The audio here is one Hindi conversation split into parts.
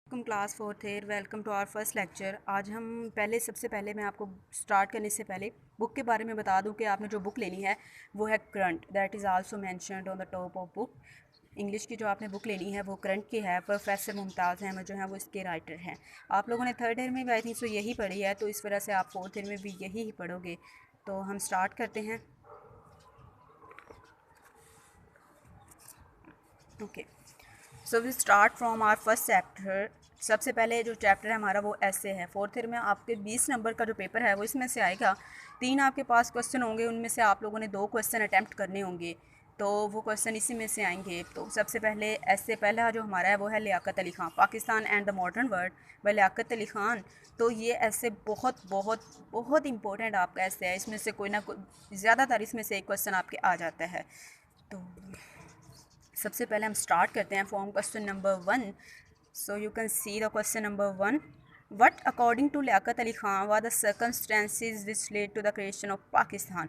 Welcome class fourth year. Welcome to our first lecture. आज हम सबसे पहले मैं आपको स्टार्ट करने से पहले बुक के बारे में बता दूं कि आपने जो बुक लेनी है वो है current, that is also mentioned on the top of book. English की जो आपने बुक लेनी है वो करंट की है। प्रोफेसर मुमताज़ अहमद जो है वो इसके राइटर हैं। आप लोगों ने थर्ड ईयर में भी आई थिंक सो यही पढ़ी है, तो इस वजह से आप फोर्थ ईयर में भी यही ही पढ़ोगे। तो हम स्टार्ट करते हैं। Okay, so we start from our first chapter. सबसे पहले जो चैप्टर है हमारा वो ऐसे है। फोर्थ ईयर में आपके 20 नंबर का जो पेपर है वो इसमें से आएगा। 3 आपके पास क्वेश्चन होंगे, उनमें से आप लोगों ने 2 क्वेश्चन अटैम्प्ट करने होंगे, तो वो क्वेश्चन इसी में से आएंगे। तो सबसे पहले ऐसे पहला जो हमारा है वो है Liaquat Ali Khan, Pakistan and the modern world by Liaquat Ali Khan. तो ये ऐसे बहुत बहुत बहुत इंपॉर्टेंट आपका ऐसे है, इसमें से कोई ना कोई ज़्यादातर इसमें से एक क्वेश्चन आपके आ जाता है। तो सबसे पहले हम स्टार्ट करते हैं from question number 1। So you can see the question number 1। What according to Liaquat Ali Khan were the circumstances which led to the creation of Pakistan.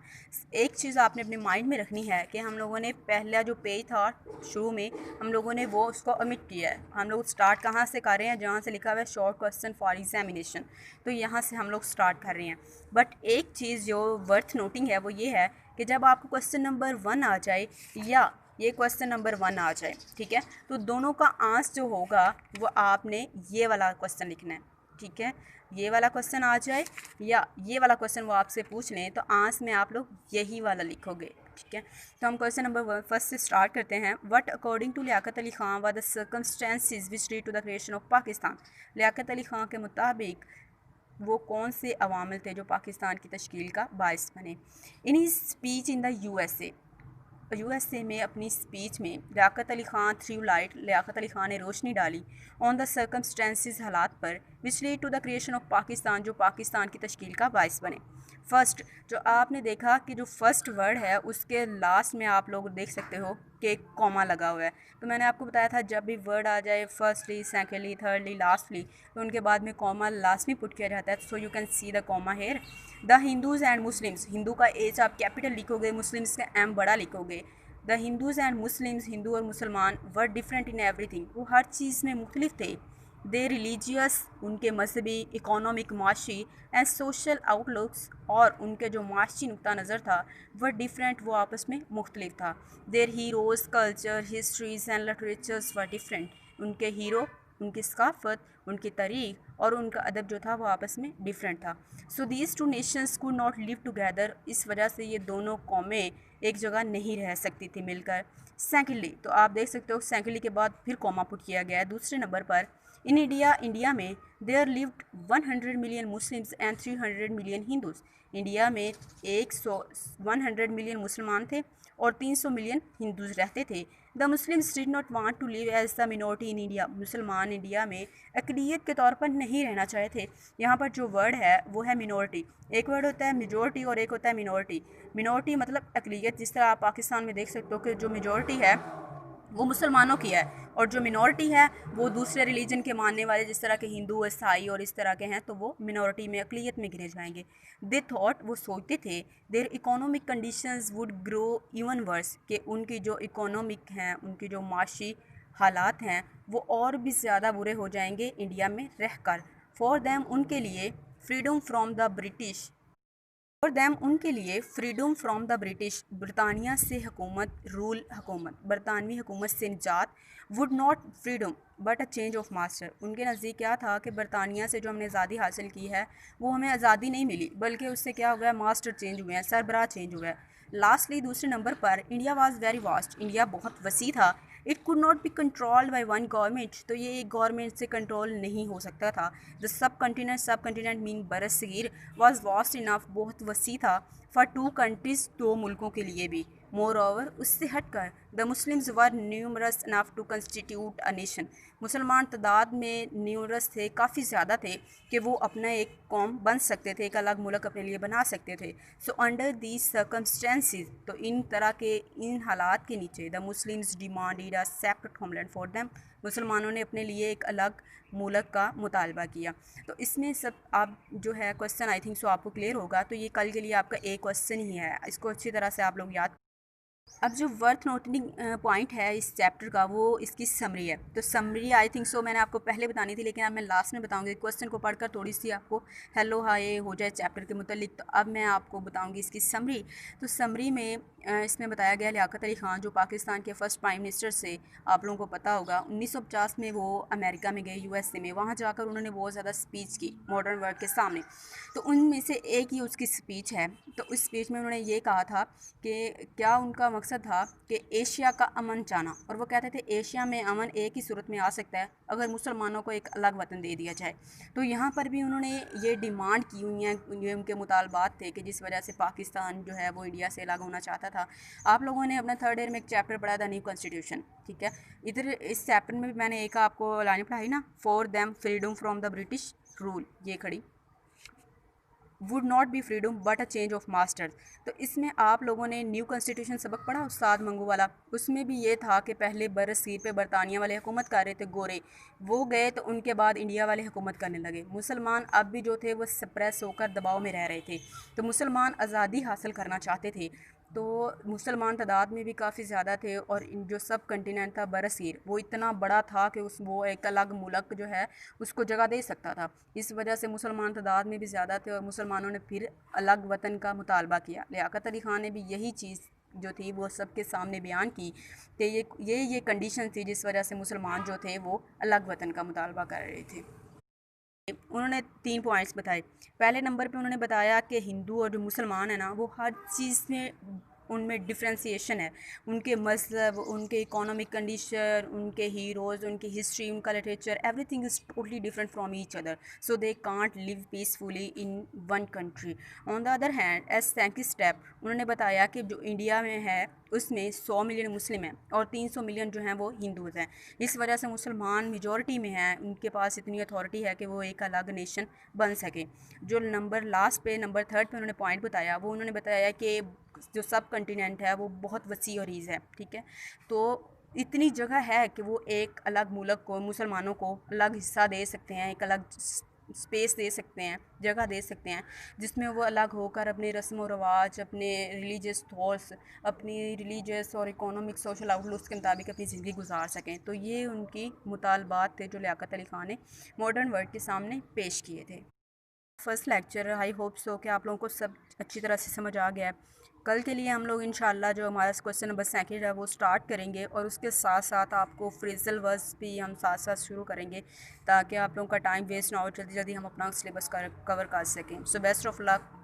एक चीज़ आपने अपने माइंड में रखनी है कि हम लोगों ने पहला जो पेज था शुरू में हम लोगों ने वो उसको ओमिट किया है। हम लोग स्टार्ट कहाँ से कर रहे हैं, जहाँ से लिखा हुआ है शॉर्ट क्वेश्चन फॉर एग्जामिनेशन, तो यहाँ से हम लोग स्टार्ट कर रहे हैं। बट एक चीज़ जो वर्थ नोटिंग है वो ये है कि जब आपको क्वेश्चन नंबर 1 आ जाए या ये क्वेश्चन नंबर 1 आ जाए, ठीक है, तो दोनों का आंसर जो होगा वो आपने ये वाला क्वेश्चन लिखना है। ठीक है, ये वाला क्वेश्चन आ जाए या ये वाला क्वेश्चन वो आपसे पूछ लें तो आंसर में आप लोग यही वाला लिखोगे। ठीक है, तो हम क्वेश्चन नंबर 1 से स्टार्ट करते हैं। What according to Liaquat Ali Khan were the circumstances which lead to the creation of Pakistan. Liaquat Ali Khan के मुताबिक वो कौन से अवामिल थे जो पाकिस्तान की तश्कील का बायस बने। In his speech in the USA में अपनी स्पीच में लियाकत अली ख़ान थ्रू लाइट, लियाकत अली ख़ान ने रोशनी डाली ऑन द सर्कमस्टेंसेस, हालात पर, which lead to the creation of Pakistan, जो पाकिस्तान की तश्कील का बायस बने। फर्स्ट, जो आपने देखा कि जो फर्स्ट वर्ड है उसके लास्ट में आप लोग देख सकते हो कि कॉमा लगा हुआ है। तो मैंने आपको बताया था जब भी वर्ड आ जाए फर्स्टली, सेकेंडली, थर्डली, लास्टली, तो उनके बाद में कॉमा लास्ट में पुट किया जाता है। So you can see the comma here. The Hindus and Muslims, Hindu का एच आप कैपिटल लिखोगे, मुस्लिम्स का एम बड़ा लिखोगे। The Hindus and Muslims, Hindu और मुसलमान, वर डिफरेंट इन एवरीथिंग, वो हर चीज़ में मुख्तलिफ थे। दे रिलीजियस, उनके मजहबी, इकोनॉमिक, माशी एंड सोशल आउटलुक्स, और उनके जो माशी नुक्ता नज़र था वह डिफरेंट, वो आपस में मुख्तलिफ था। Their heroes, culture, histories and literatures were different, उनके हीरो, उनकी सकाफ़त, उनकी तारीख और उनका अदब जो था वो आपस में डिफरेंट था। So these two nations could not live together, इस वजह से ये दोनों कौमें एक जगह नहीं रह सकती थी मिलकर। सेकेंडली, तो आप देख सकते हो सेकेंडली के बाद फिर कॉमा पुट किया गया है दूसरे नंबर पर। इन इंडिया में there lived 100 million Muslims and 300 million Hindus, India में 100 मिलियन मुसलमान थे और 300 मिलियन हिंदूज रहते थे। The Muslims did not want to live as the minority in India, मुसलमान इंडिया में अक़लियत के तौर पर नहीं रहना चाहे थे। यहाँ पर जो वर्ड है वो है मिनॉरिटी। एक वर्ड होता है मेजॉरिटी और एक होता है मिनॉरिटी। मिनॉरिटी मतलब अक़लियत, जिस तरह आप पाकिस्तान में देख सकते हो कि जो मेजॉरिटी है वो मुसलमानों की है और जो मिनॉरिटी है वो दूसरे रिलीजन के मानने वाले, जिस तरह के हिंदू, ईसाई और इस तरह के हैं, तो वो मिनॉरिटी में, अक़लियत में गिने जाएंगे। दे थॉट, वो सोचते थे, their economic conditions would grow even worse, कि उनकी जो इकोनॉमिक हैं, उनकी जो माशी हालात हैं वो और भी ज़्यादा बुरे हो जाएंगे इंडिया में रह कर। फॉर देम, उनके लिए, फ्रीडम फ्रॉम द ब्रिटिश, और दैम उनके लिए, फ्रीडम फ्रॉम द ब्रिटिश, बरतानिया से हुकूमत, रूल हुकूमत, बरतानवी हुकूमत से निजात, would not freedom but a change of master, उनके नज़दीक क्या था कि बरतानिया से जो हमने आज़ादी हासिल की है वो हमें आज़ादी नहीं मिली, बल्कि उससे क्या हो गया, मास्टर चेंज हुए हैं, सरबराह चेंज हुआ है। लास्टली, दूसरे नंबर पर, India was very vast, India बहुत वसी था। It could not be controlled by one government, तो ये एक गवर्नमेंट से कंट्रोल नहीं हो सकता था। द सब कंटिनेंट मीन बरसगीर वॉज वास्ट इनफ, बहुत वसी था, फॉर टू कंट्रीज़, दो मुल्कों के लिए भी। मोर ओवर, उससे हटकर, the Muslims were numerous enough to constitute a nation, मुसलमान तादाद में न्यूमरस थे, काफ़ी ज़्यादा थे कि वो अपना एक कौम बन सकते थे, एक अलग मुल्क अपने लिए बना सकते थे। सो अंडर दीज सर्कमस्टेंसेस, तो इन तरह के इन हालात के नीचे, the Muslims demanded a separate homeland for them, मुसलमानों ने अपने लिए एक अलग मुल्क का मुतालबा किया। तो इसमें सब आप जो है क्वेश्चन आई थिंक सो आपको क्लियर होगा। तो ये कल के लिए आपका एक क्वेश्चन ही है, इसको अच्छी तरह से आप लोग याद अब जो वर्थ नोटिंग पॉइंट है इस चैप्टर का वो इसकी समरी है। तो समरी आई थिंक सो मैंने आपको पहले बतानी थी, लेकिन अब मैं लास्ट में बताऊंगी। क्वेश्चन को पढ़कर थोड़ी सी आपको हेलो हाय हो जाए चैप्टर के मुतालिक, तो अब मैं आपको बताऊंगी इसकी समरी। तो समरी में इसमें बताया गया लियाकत अली ख़ान जो पाकिस्तान के फर्स्ट प्राइम मिनिस्टर से, आप लोगों को पता होगा 1950 में वो अमेरिका में गए, यूएसए में। वहाँ जाकर उन्होंने बहुत ज़्यादा स्पीच की मॉडर्न वर्ल्ड के सामने। तो उनमें से एक ही उसकी स्पीच है। तो उस स्पीच में उन्होंने ये कहा था कि क्या उनका मकसद था कि एशिया का अमन चाहना, और वो कहते थे एशिया में अमन एक ही सूरत में आ सकता है अगर मुसलमानों को एक अलग वतन दे दिया जाए। तो यहाँ पर भी उन्होंने ये डिमांड की हुई है, ये उनके मुतालबात थे कि जिस वजह से पाकिस्तान जो है वो इंडिया से अलग होना चाहता था। आप लोगों ने अपना थर्ड ईयर में एक चैप्टर पढ़ा था न्यू कॉन्स्टिट्यूशन, ठीक है। इधर इस चैप्टर में भी मैंने एक आपको लाइन पढ़ाई ना, for them freedom from the British rule, ये खड़ी would not be freedom but a change of masters. तो इसमें आप लोगों ने न्यू कॉन्स्टिट्यूशन सबक पढ़ा उस्ताद मंगू वाला, उसमें भी ये था कि पहले बरसीर पे बरतानिया वाले हुकूमत कर रहे थे गोरे, वो गए तो उनके बाद इंडिया वाले हुकूमत करने लगे। मुसलमान अब भी जो थे वो सप्रेस होकर दबाव में रह रहे थे। तो मुसलमान आज़ादी हासिल करना चाहते थे। तो मुसलमान तादाद में भी काफ़ी ज़्यादा थे, और जो सब कंटिनेंट था बरसीर वो इतना बड़ा था कि उस वो एक अलग मुल्क जो है उसको जगह दे सकता था। इस वजह से मुसलमान तादाद में भी ज़्यादा थे और मुसलमानों ने फिर अलग वतन का मुतालबा किया। लियाकत अली ख़ान ने भी यही चीज़ जो थी वो सबके सामने बयान की कि ये कंडीशन थी जिस वजह से मुसलमान जो थे वो अलग वतन का मुतालबा कर रहे थे। उन्होंने 3 पॉइंट्स बताए। पहले नंबर पे उन्होंने बताया कि हिंदू और जो मुसलमान है ना वो हर चीज़ में उनमें डिफ्रेंसिएशन है। उनके मज़हब, उनके इकोनॉमिक कंडीशन, उनके हीरोज़, उनकी हिस्ट्री, उनका literature, everything is totally different from each other, so they can't live peacefully in one country. On the other hand as second step उन्होंने बताया कि जो इंडिया में है उसमें 100 मिलियन मुस्लिम हैं और 300 मिलियन जो हैं वो हिंदूज़ हैं। इस वजह से मुसलमान मेजॉरिटी में हैं, उनके पास इतनी अथॉरिटी है कि वो एक अलग नेशन बन सके। जो नंबर लास्ट पे नंबर थर्ड पे उन्होंने पॉइंट बताया, वो उन्होंने बताया कि जो सब कंटिनेंट है वो बहुत वसी और ईज़ है, ठीक है। तो इतनी जगह है कि वो एक अलग मुल्क को, मुसलमानों को अलग हिस्सा दे सकते हैं, एक अलग स्पेस दे सकते हैं, जगह दे सकते हैं, जिसमें वो अलग होकर अपने रस्म व रवाज, अपने रिलीजियस थॉट्स, अपनी रिलीजियस और इकोनॉमिक सोशल आउटलुक्स के मुताबिक अपनी ज़िंदगी गुजार सकें। तो ये उनकी मुतालबात थे जो लियाकत अली ख़ान ने मॉडर्न वर्ल्ड के सामने पेश किए थे। First lecture I hope so कि आप लोगों को सब अच्छी तरह से समझ आ गया है। कल के लिए हम लोग इंशाल्लाह जो हमारा क्वेश्चन नंबर 2 है वो स्टार्ट करेंगे, और उसके साथ साथ आपको फ्रेजल वर्ड्स भी हम साथ साथ शुरू करेंगे ताकि आप लोगों का टाइम वेस्ट ना हो, जल्दी जल्दी हम अपना सिलेबस कवर कर सकें। So best of luck.